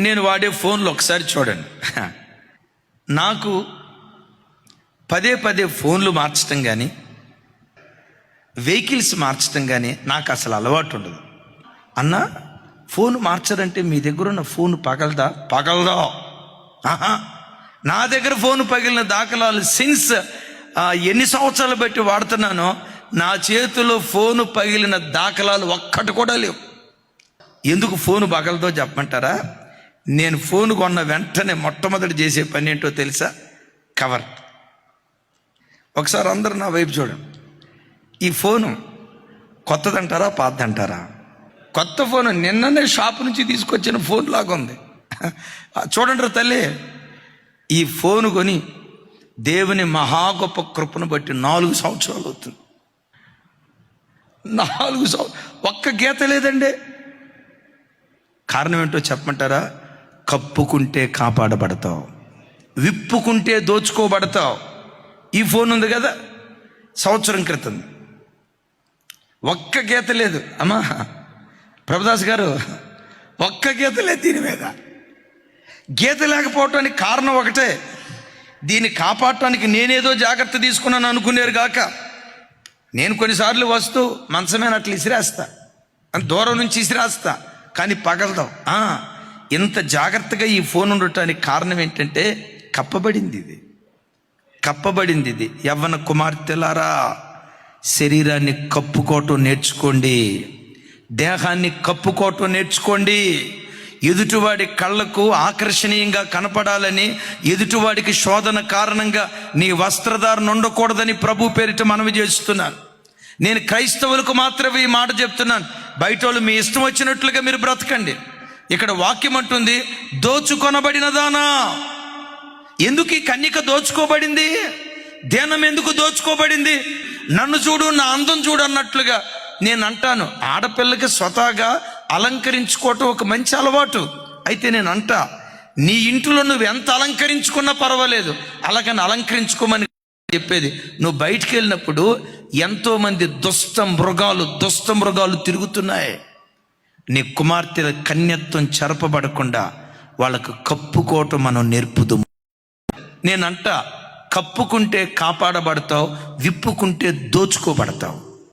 నేను వాడే ఫోన్లు ఒకసారి చూడండి. నాకు పదే పదే ఫోన్లు మార్చడం కానీ వెహికల్స్ మార్చడం కానీ నాకు అసలు అలవాటు ఉండదు. అన్న ఫోన్ మార్చరంటే మీ దగ్గర ఉన్న ఫోన్ పగలదా? ఆహా, నా దగ్గర ఫోన్ పగిలిన దాఖలాలు సిన్స్ ఎన్ని సంవత్సరాలు బట్టి వాడుతున్నానో నా చేతిలో ఫోను పగిలిన దాఖలాలు ఒక్కటి కూడా లేవు. ఎందుకు ఫోను పగలదో చెప్పమంటారా? నేను ఫోన్ కొన్న వెంటనే మొట్టమొదటి చేసే పని ఏంటో తెలుసా? కవర్. ఒకసారి అందరూ నా వైపు చూడండి. ఈ ఫోను కొత్తదంటారా పాతదంటారా? కొత్త ఫోను, నిన్ననే షాప్ నుంచి తీసుకొచ్చిన ఫోన్ లాగా ఉంది. చూడండి తల్లి, ఈ ఫోను కొని దేవుని మహా గొప్ప కృపను బట్టి 4 సంవత్సరాలు అవుతుంది. 4 సంవత్సరాలు ఒక్క గీత లేదండి. కారణం ఏంటో చెప్పమంటారా? కప్పుకుంటే కాపాడబడతావు, విప్పుకుంటే దోచుకోబడతావు. ఈ ఫోన్ ఉంది కదా, సంవత్సరం క్రితం ఒక్క గీత లేదు. అమ్మా ప్రభుదాస్ గారు, ఒక్క గీత లేదు దీని మీద. గీత లేకపోవటానికి కారణం ఒకటే, దీన్ని కాపాడటానికి నేనేదో జాగ్రత్త తీసుకున్నాను అనుకునేరు గాక. నేను కొన్నిసార్లు వస్తూ మంచమేన అట్లా ఇసిరేస్తా, దూరం నుంచి ఇసిరేస్తా, కానీ పగలదాం. ఇంత జాగ్రత్తగా ఈ ఫోన్ ఉండటానికి కారణం ఏంటంటే కప్పబడింది ఇది. యవ్వన కుమార్తెలారా, శరీరాన్ని కప్పుకోవటం నేర్చుకోండి, దేహాన్ని కప్పుకోవటం నేర్చుకోండి. ఎదుటివాడి కళ్ళకు ఆకర్షణీయంగా కనపడాలని, ఎదుటివాడికి శోధన కారణంగా నీ వస్త్రధారణ ఉండకూడదని ప్రభు పేరిట మనవి చేస్తున్నాను. నేను క్రైస్తవులకు మాత్రమే ఈ మాట చెప్తున్నాను. బయట వాళ్ళు మీ ఇష్టం వచ్చినట్లుగా మీరు బ్రతకండి. ఇక్కడ వాక్యం అంటుంది, దోచుకొనబడినదానా. ఎందుకు ఈ కన్యక దోచుకోబడింది? ధ్యానం ఎందుకు దోచుకోబడింది? నన్ను చూడు, నా అందం చూడు అన్నట్లుగా నేను అంటాను. ఆడపిల్లకి స్వతహాగా అలంకరించుకోవటం ఒక మంచి అలవాటు. అయితే నేను అంటా, నీ ఇంట్లో నువ్వు ఎంత అలంకరించుకున్నా పర్వాలేదు, అలాగని అలంకరించుకోమని చెప్పేది. నువ్వు బయటికి వెళ్ళినప్పుడు ఎంతో మంది దుష్ట మృగాలు తిరుగుతున్నాయి. నీ కుమార్తెల కన్యత్వం చెరపబడకుండా వాళ్ళకు కప్పుకోవటం మనం నేర్పుదు. నేనంట, కప్పుకుంటే కాపాడబడతావు, విప్పుకుంటే దోచుకోబడతావు.